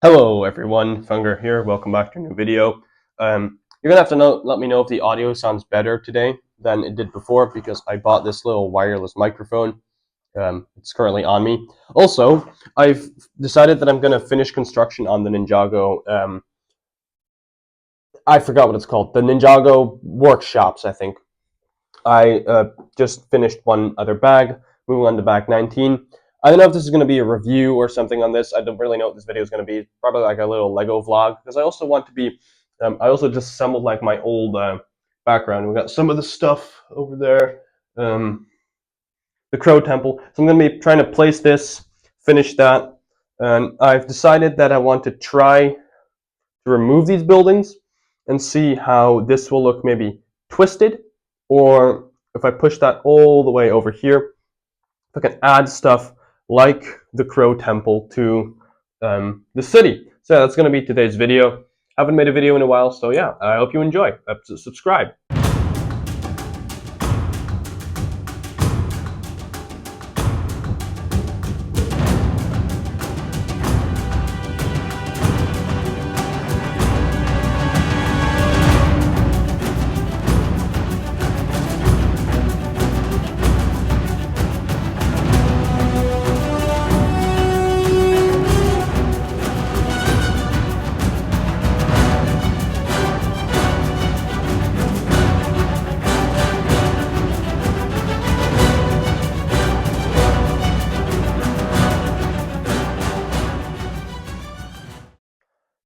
Hello everyone, Funger here. Welcome back to a new video. You're gonna have to let me know if the audio sounds better today than it did before because I bought this little wireless microphone. It's currently on me. Also, I've decided that I'm gonna finish construction on the Ninjago. I forgot what it's called. The Ninjago workshops, I think. I just finished one other bag, moving on to bag 19. I don't know if this is going to be a review or something on this. I don't really know what this video is going to be. Probably like a little Lego vlog because I also want to be. I also disassembled like my old background. We got some of the stuff over there, the Crow Temple. So I'm going to be trying to place this, finish that, and I've decided that I want to try to remove these buildings and see how this will look maybe twisted, or if I push that all the way over here, if I can add stuff like the Crow Temple to the city. So yeah, that's going to be today's video. Haven't made a video in a while, so yeah, I hope you enjoy. Subscribe.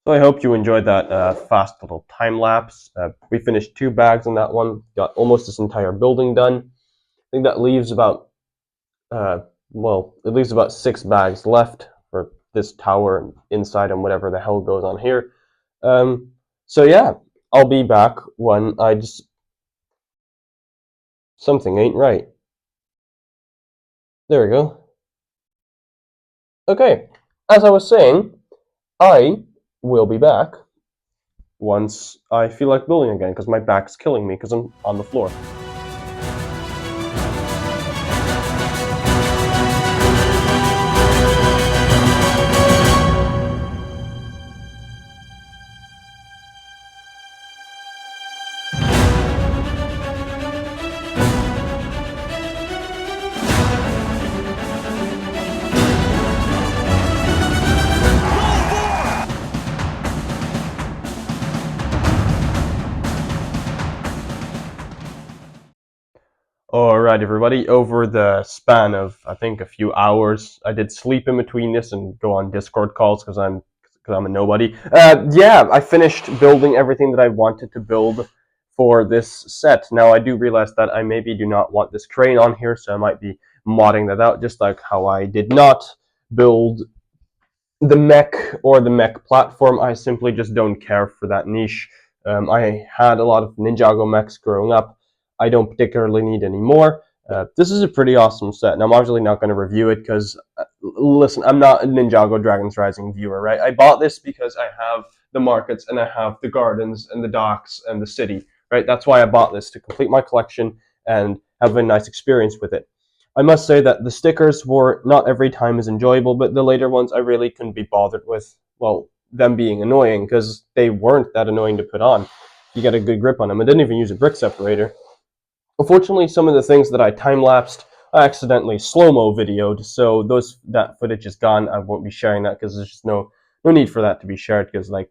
So I hope you enjoyed that fast little time lapse. We finished 2 bags on that one, got almost this entire building done. I think that leaves about, it leaves about 6 bags left for this tower and inside and whatever the hell goes on here. So yeah, I'll be back when something ain't right. There we go. Okay, as I was saying, I will be back once I feel like building again, because my back's killing me because I'm on the floor. Alright everybody, over the span of I think a few hours, I did sleep in between this and go on Discord calls because I'm a nobody. Yeah, I finished building everything that I wanted to build for this set. Now I do realize that I maybe do not want this crane on here, so I might be modding that out, just like how I did not build the mech or the mech platform. I simply just don't care for that niche. I had a lot of Ninjago mechs growing up. I don't particularly need any more. This is a pretty awesome set, and I'm obviously not going to review it because, listen, I'm not a Ninjago Dragons Rising viewer, right? I bought this because I have the markets, and I have the gardens, and the docks, and the city, right? That's why I bought this, to complete my collection and have a nice experience with it. I must say that the stickers were not every time as enjoyable, but the later ones I really couldn't be bothered with, well, them being annoying, because they weren't that annoying to put on. You got a good grip on them. I didn't even use a brick separator. Unfortunately, some of the things that I time-lapsed, I accidentally slow-mo videoed, so that footage is gone. I won't be sharing that because there's just no need for that to be shared, because like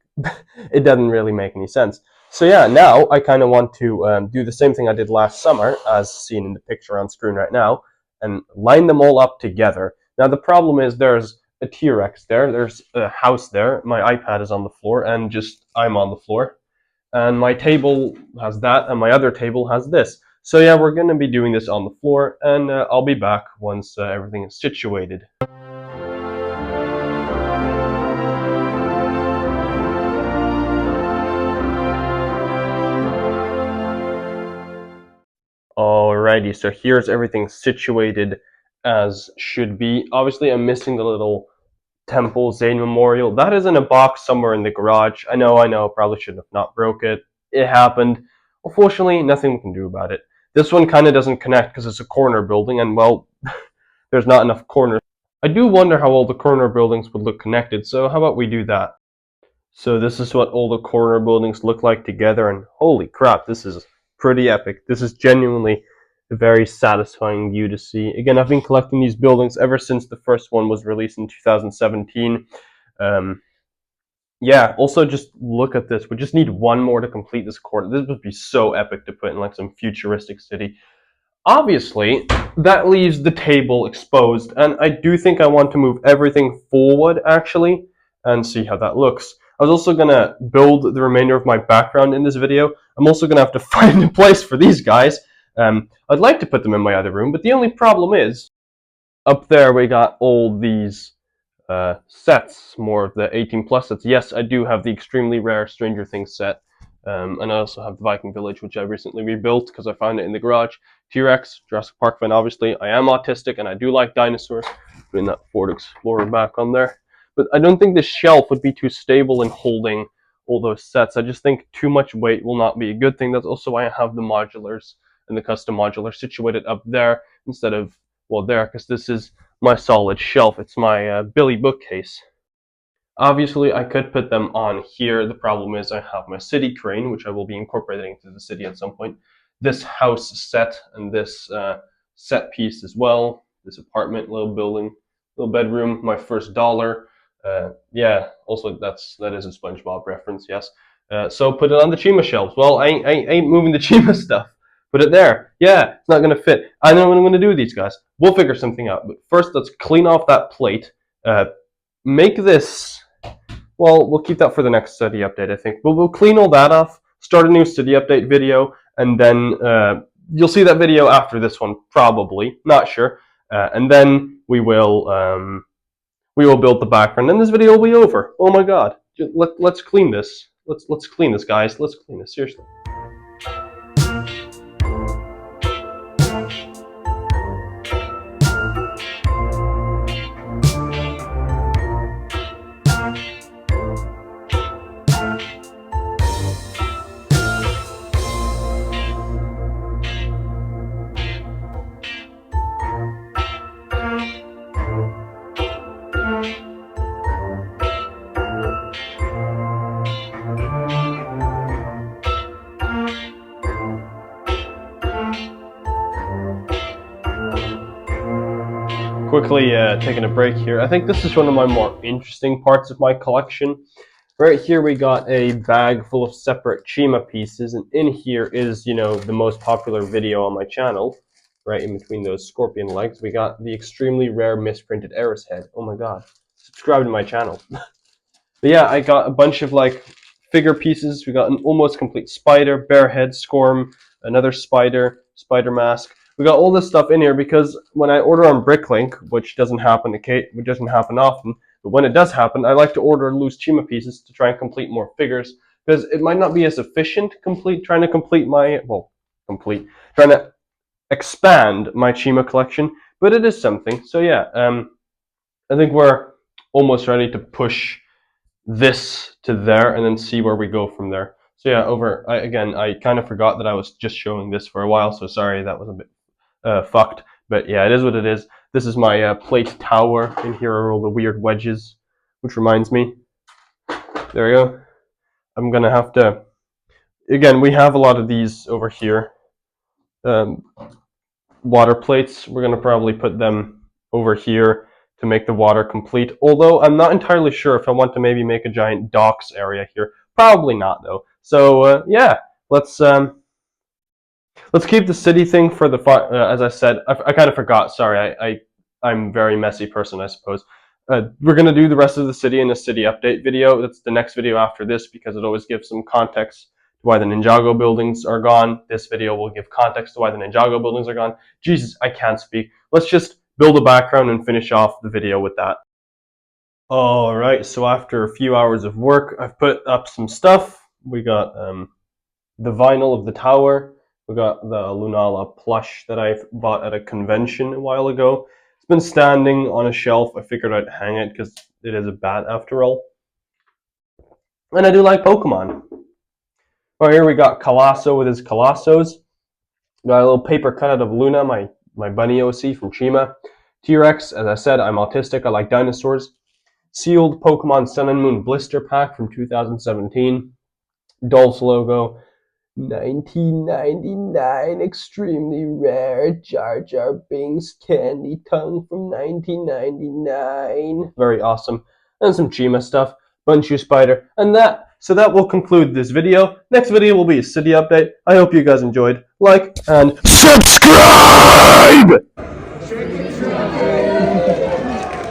it doesn't really make any sense. So yeah, now I kind of want to do the same thing I did last summer, as seen in the picture on screen right now, and line them all up together. Now the problem is there's a T-Rex there, there's a house there, my iPad is on the floor, and just I'm on the floor. And my table has that, and my other table has this. So yeah, we're going to be doing this on the floor, and I'll be back once everything is situated. Alrighty, so here's everything situated as should be. Obviously, I'm missing the little Temple Zane Memorial. That is in a box somewhere in the garage. I know, probably should have not broke it. It happened. Unfortunately, nothing we can do about it. This one kind of doesn't connect because it's a corner building, and well, there's not enough corners. I do wonder how all the corner buildings would look connected, so how about we do that? So this is what all the corner buildings look like together, and holy crap, this is pretty epic. This is genuinely a very satisfying view to see. Again, I've been collecting these buildings ever since the first one was released in 2017. Yeah, also just look at this. We just need one more to complete this quarter. This would be so epic to put in like some futuristic city. Obviously, that leaves the table exposed, and I do think I want to move everything forward, actually, and see how that looks. I was also going to build the remainder of my background in this video. I'm also going to have to find a place for these guys. I'd like to put them in my other room, but the only problem is, up there we got all these sets, more of the 18 plus sets. Yes, I do have the extremely rare Stranger Things set. And I also have the Viking Village, which I recently rebuilt because I found it in the garage. T-Rex, Jurassic Park fan, obviously. I am autistic and I do like dinosaurs. Putting that Ford Explorer back on there. But I don't think this shelf would be too stable in holding all those sets. I just think too much weight will not be a good thing. That's also why I have the modulars and the custom modular situated up there instead of, well, there, because this is my solid shelf. It's my Billy bookcase. Obviously, I could put them on here. The problem is I have my city crane, which I will be incorporating into the city at some point. This house set and this set piece as well. This apartment, little building, little bedroom, my first dollar. Yeah, also that is a SpongeBob reference, yes. So put it on the Chima shelves. Well, I ain't moving the Chima stuff. Put it there. Yeah, it's not going to fit. I know what I'm going to do with these guys. We'll figure something out. But first, let's clean off that plate. Make this... Well, we'll keep that for the next city update, I think. But we'll clean all that off, start a new city update video, and then you'll see that video after this one, probably. Not sure. And then we will build the background, and this video will be over. Oh my god. Let's clean this. Let's clean this, guys. Let's clean this, seriously. Quickly taking a break here. I think this is one of my more interesting parts of my collection. Right here we got a bag full of separate Chima pieces, and in here is, you know, the most popular video on my channel. Right in between those scorpion legs, we got the extremely rare misprinted Eris head. Oh my god. Subscribe to my channel. But yeah, I got a bunch of like figure pieces. We got an almost complete spider, bear head, Scorm, another spider, spider mask. We got all this stuff in here because when I order on Bricklink, which doesn't happen often, but when it does happen, I like to order loose Chima pieces to try and complete more figures, because it might not be as efficient trying to expand my Chima collection, but it is something. So yeah, I think we're almost ready to push this to there and then see where we go from there. So yeah, I kind of forgot that I was just showing this for a while, so sorry, that was a bit fucked, but yeah, it is what it is. This is my plate tower. In here are all the weird wedges, which reminds me, there we go. I'm gonna have to, again, we have a lot of these over here, water plates. We're gonna probably put them over here to make the water complete, although I'm not entirely sure if I want to maybe make a giant docks area here. Probably not, though. So yeah, let's keep the city thing for the as I said. I kind of forgot. Sorry, I'm a very messy person, I suppose. We're gonna do the rest of the city in a city update video. That's the next video after this, because it always gives some context to why the Ninjago buildings are gone. This video will give context to why the Ninjago buildings are gone. Jesus, I can't speak. Let's just build a background and finish off the video with that. Alright, so after a few hours of work, I've put up some stuff. We got the vinyl of the tower. We got the Lunala plush that I bought at a convention a while ago. It's been standing on a shelf. I figured I'd hang it because it is a bat after all. And I do like Pokemon. Right here we got Colosso with his Colossos. Got a little paper cutout of Luna, my bunny OC from Chima. T-Rex, as I said, I'm autistic, I like dinosaurs. Sealed Pokemon Sun and Moon blister pack from 2017. Dolph logo. 1999, extremely rare Jar Jar Binks candy tongue from 1999. Very awesome. And some Chima stuff. Bunchu Spider. And that will conclude this video. Next video will be a city update. I hope you guys enjoyed. Like and subscribe!